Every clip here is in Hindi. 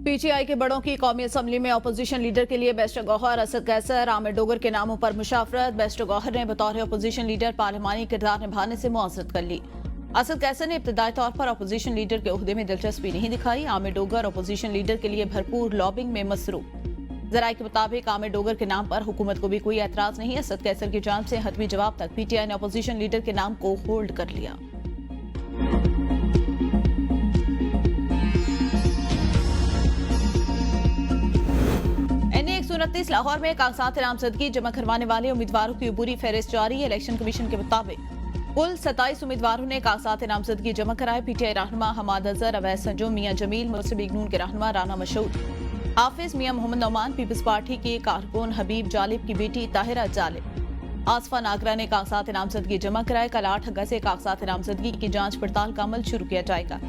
पीटीआई के बड़ों की कौमी असम्बली में अपोजिशन लीडर के लिए बैरिस्टर गौहर, असद कैसर, आमिर डोगर के नामों पर मुशावरत। बैरिस्टर गौहर ने बतौर अपोजिशन लीडर पार्लिमानी किरदार निभाने से मुआवजत कर ली। असद कैसर ने इब्तदाई तौर पर अपोजिशन लीडर के ओहदे में दिलचस्पी नहीं दिखाई। आमिर डोगर अपोजिशन लीडर के लिए भरपूर लॉबिंग में मसरूफ। जराये के मुताबिक आमिर डोगर के नाम पर हुकूमत को भी कोई एतराज नहीं। असद कैसर की जानिब से हतमी जवाब तक पीटीआई ने अपोजिशन लीडर के नाम को होल्ड कर लिया। NA-129 लाहौर में कागजात नामजदगी जमा करवाने वाले उम्मीदवारों की अबूरी फहरिस्त जारी। इलेक्शन कमीशन के मुताबिक कुल 27 उम्मीदवारों ने कागजात नामजदगी जमा कराए। पीटीआई रहनुमा हमाद अजहर, अवैस संजुम, मियां जमील, मुस्लिम लीग नून के रहनुमा राना मशहूद, हाफिज मियां मोहम्मद नौमान, पीपल्स पार्टी के कारकुन हबीब जालिब की बेटी ताहिरा जालिब, आसफा नागरा ने कागजात नामजदगी जमा कराए। कल 8 अगस्त से कागजात नामजदगी की जांच पड़ताल का अमल शुरू किया जाएगा।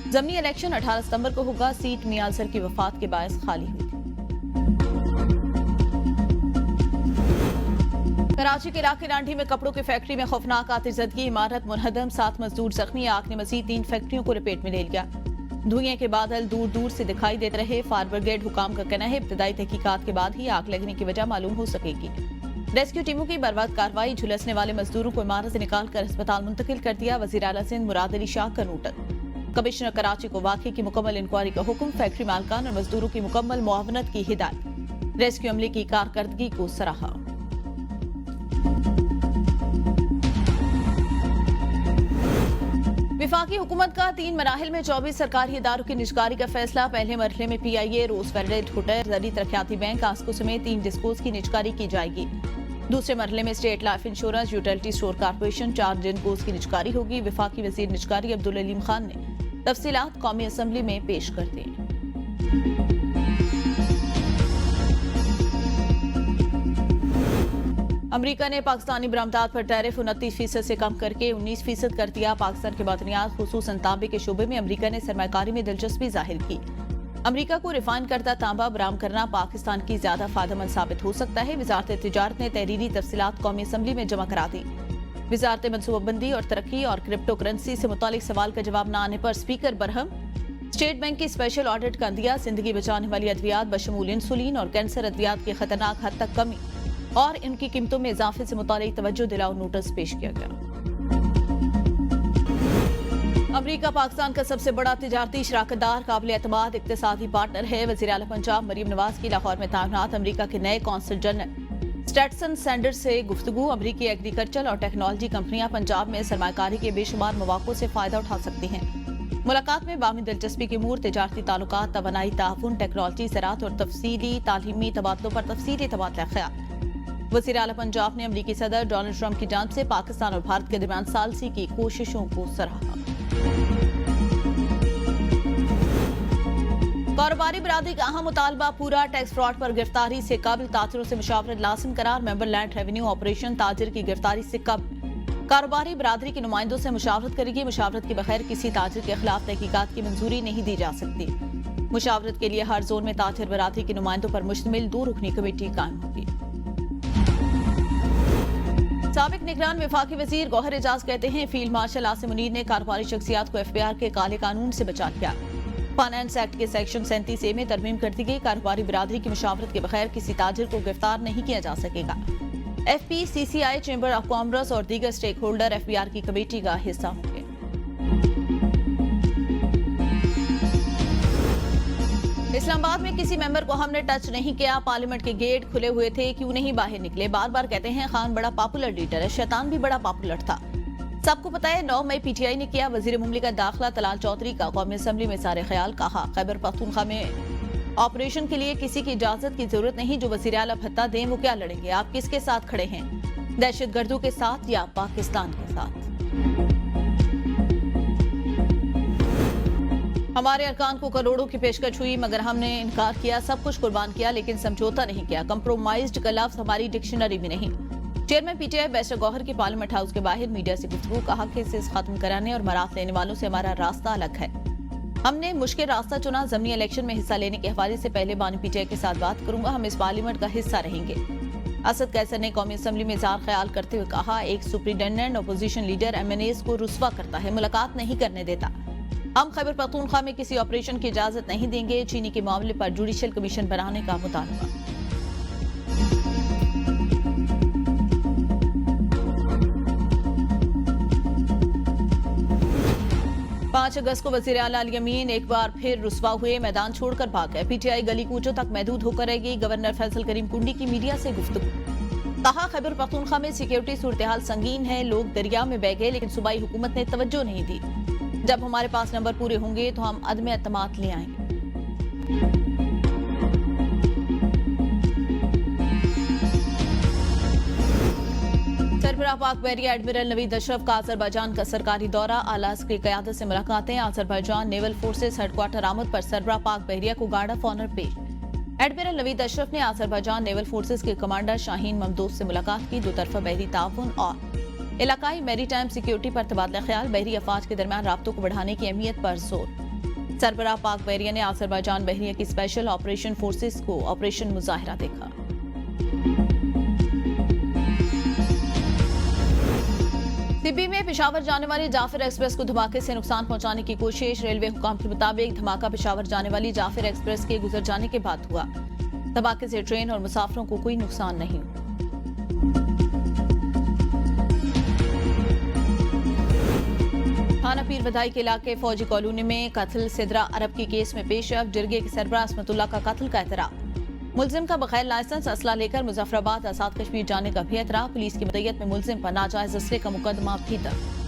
ज़मीनी इलेक्शन 18 सितंबर को होगा। सीट मियां अजहर की वफात के बायस खाली हुई। कराची के इलाके लांढी में कपड़ों की फैक्ट्री में खौफनाक आतिशज़दगी, इमारत मुनहदम, 7 मजदूर जख्मी। आग ने मजीद 3 फैक्ट्रियों को लपेट में ले लिया। धुएं के बादल दूर दूर से दिखाई देते रहे। फायर ब्रिगेड हुकाम का कहना है इब्तदाई तहकीकात के बाद ही आग लगने की वजह मालूम हो सकेगी। रेस्क्यू टीमों की बर्बाद कार्रवाई। झुलसने वाले मजदूरों को इमारत से निकालकर अस्पताल मुंतकिल कर दिया। वजीर आला सिंध मुराद अली शाह का नोटिस। कमिश्नर कराची को वाक़े की मुकम्मल इंक्वायरी का हुक्म। फैक्ट्री मालकान और मजदूरों की मुकम्मल मुआवनत की हिदायत। रेस्क्यू अमले की कारकर्दगी को सराहा। विफाकी हुकूमत का 3 मराहिल में 24 सरकारी इदारों की निजकारी का फैसला। पहले मरहले में PIA, रोजवेल्ट होटल, ज़री तरक्याती बैंक, आस्को समेत 3 डिस्कोज की निजकारी की जाएगी। दूसरे मरहले में state life insurance, utility store corporation, 4 जिनकोज की निजकारी होगी। विफाकी वजीर निजकारी अब्दुल अलीम खान ने तफसीलात कौमी असम्बली में पेश कर दी। अमरीका ने पाकिस्तानी बरामदात पर टैरिफ 29% से कम करके 19% कर दिया। पाकिस्तान के बातनियात खुसूसन तांबे के शोबे में अमरीका ने सरमाकारी में दिलचस्पी जाहिर की। अमरीका को रिफाइन करदा तांबा बराम करना पाकिस्तान की ज्यादा फायदेमंद साबित हो सकता है। वजारत तिजारत ने तहरीरी तफसीलात कौमी असम्बली में जमा करा दी। वजारत मनसूबाबंदी और तरक्की और क्रिप्टो करेंसी से मुतालिक सवाल का जवाब न आने पर स्पीकर बरहम। स्टेट बैंक की स्पेशल ऑडिट कर दिया। जिंदगी बचाने वाली अद्वियात बशमूल इंसुलिन और कैंसर अद्वियात की खतरनाक हद तक कमी और इनकी कीमतों में इजाफे से मुतालिक तवज्जो दिलाओ नोटिस पेश किया गया। अमरीका पाकिस्तान का सबसे बड़ा तिजारती शराकतदार, काबिल एतमाद इक्तिसादी पार्टनर है। वज़ीर आला पंजाब मरीम नवाज की लाहौर में तैनात अमरीका के नए कौंसल जनरल स्टेटसन सैंडर्स से गुफ्तगू। अमरीकी एग्रीकल्चर और टेक्नोलॉजी कंपनियां पंजाब में सरमाकारी के बेशुमार मौक़ों से फायदा उठा सकती हैं। मुलाकात में बामी दिलचस्पी के अमूर, तिजारती ताल्लुकात, तवानाई ताउन, टेक्नोलॉजी, ज़राअत और तफसीली तालीमी तबादलों पर तफसीली तबादला ख्याल। वज़ीर आला पंजाब ने अमरीकी सदर डोनाल्ड ट्रंप की जानिब से पाकिस्तान और भारत के दरमियान सालसी की कोशिशों को सराहा। कारोबारी बरादरी का अहम मुतालबा पूरा टैक्स फ्रॉड पर गिरफ्तारी से काबिल ताजिरों से मुशावरत लाजिम करार। मेंबर लैंड रेवेन्यू ऑपरेशन ताजिर की गिरफ्तारी से काबिल कारोबारी बरादरी के नुमाइंदों से मुशावरत करेगी। मुशावरत के बगैर किसी ताजिर के खिलाफ तहकीकात की मंजूरी नहीं दी जा सकती। मुशावरत के लिए हर जोन में ताजिर बरादरी के नुमाइंदों पर मुश्तमिल 2 रुकनी कमेटी कायम होगी। साबिक निगरान वफाकी वजीर गौहर एजाज कहते हैं फील्ड मार्शल आसिम मुनीर ने कारोबारी शख्सियात को FBR के काले कानून से बचा लिया। फाइनेंस एक्ट के सेक्शन 37A में तरमीम कर दी गई। कारोबारी बिरादरी की मुशावरत के बगैर किसी ताजिर को गिरफ्तार नहीं किया जा सकेगा। FPCCI, चैम्बर ऑफ कॉमर्स और दीगर स्टेक होल्डर FBR की कमेटी का हिस्सा होंगे। इस्लामाबाद में किसी मेंबर को हमने टच नहीं किया। पार्लियामेंट के गेट खुले हुए थे, क्यों नहीं बाहर निकले। बार बार कहते हैं खान बड़ा पॉपुलर लीडर है, शैतान भी बड़ा पॉपुलर था। सबको पता है 9 मई PTI ने किया वजीर मुमलिकत दाखिला तलाल चौधरी का कौमी असम्बली में सारे ख्याल। कहा खैबर पख्तूनख्वा में ऑपरेशन के लिए किसी की इजाजत की जरूरत नहीं। जो वजीर आला भत्ता दें वो क्या लड़ेंगे। आप किसके साथ खड़े हैं, दहशतगर्दों के साथ या पाकिस्तान के साथ। हमारे अरकान को करोड़ों की पेशकश हुई मगर हमने इनकार किया। सब कुछ कुर्बान किया लेकिन समझौता नहीं किया। कंप्रोमाइज्ड का लफ्ज हमारी डिक्शनरी में नहीं। चेयरमैन PTI बैरिस्टर गौहर की पार्लियामेंट हाउस के बाहर मीडिया से गुफ्तगू। कहा कि इसे खत्म कराने और मरात लेने वालों से हमारा रास्ता अलग है। हमने मुश्किल रास्ता चुना। ज़मीनी इलेक्शन में हिस्सा लेने के हवाले से पहले बानी PTI के साथ बात करूंगा। हम इस पार्लियामेंट का हिस्सा रहेंगे। असद कैसर ने कौमी असम्बली में इज़हार ख्याल करते हुए कहा एक सुप्रिटेंडेंट अपोजिशन लीडर MNAs को रुस्वा करता है, मुलाकात नहीं करने देता। हम खैबर पख्तूनख्वा में किसी ऑपरेशन की इजाजत नहीं देंगे। चीनी के मामले पर जुडिशियल कमीशन बनाने का मुतालबा। 5 अगस्त को वजीर आला अल यमीन एक बार फिर रुस्वा हुए, मैदान छोड़कर भाग गए। पीटीआई गली कूचों तक महदूद होकर रह गई। गवर्नर फैसल करीम कुंडी की मीडिया से गुफ्तगू। कहा, खैबर पख्तूनख्वा में सिक्योरिटी सूरत हाल संगीन है। लोग दरिया में बह गए, लेकिन सूबाई हुकूमत ने तवज्जो नहीं दी। जब हमारे पास नंबर पूरे होंगे तो हम अदम एतमाद ले आएंगे। सरबराह पाक बहरिया एडमिरल नवीद अशरफ का अजरबैजान का सरकारी दौरा। आला की क़यादत से मुलाकातें। अजरबैजान नेवल फोर्सेस हेडक्वार्टर आमद पर सरबराह पाक बहरिया को गार्ड ऑफ ऑनर पेश। एडमिरल नवीद अशरफ ने अजरबैजान नेवल फोर्सेस के कमांडर शाहीन ममदूद से मुलाकात की। दो तरफा बहरी ताउन और इलाकाई मैरीटाइम सिक्योरिटी पर तबादला ख्याल। बहरी अफवाज के दरमियान राब्तों को बढ़ाने की अहमियत पर जोर। सरबराह पाक बहरिया ने अजरबैजान बहरिया की स्पेशल ऑपरेशन फोर्सेस को ऑपरेशन मुजाहिरा देखा। सिब्बी में पेशावर जाने वाली जाफर एक्सप्रेस को धमाके से नुकसान पहुंचाने की कोशिश। रेलवे हुकाम के मुताबिक धमाका पेशावर जाने वाली जाफर एक्सप्रेस के गुजर जाने के बाद हुआ। धमाके से ट्रेन और मुसाफिरों को कोई नुकसान नहीं हुआ। थाना पीर बधाई के इलाके फौजी कॉलोनी में कत्ल सिदरा अरब की केस में पेशरफ। जिरगे के सरबराह असमतुल्लाह का कत्ल का एतराफ। मुलजिम का बगैर लाइसेंस असला लेकर मुजफ्फराबाद आजाद कश्मीर जाने का भी एतराफ। पुलिस की मदयत में मुलजिम पर नाजायज असले का मुकदमा भी दर्ज।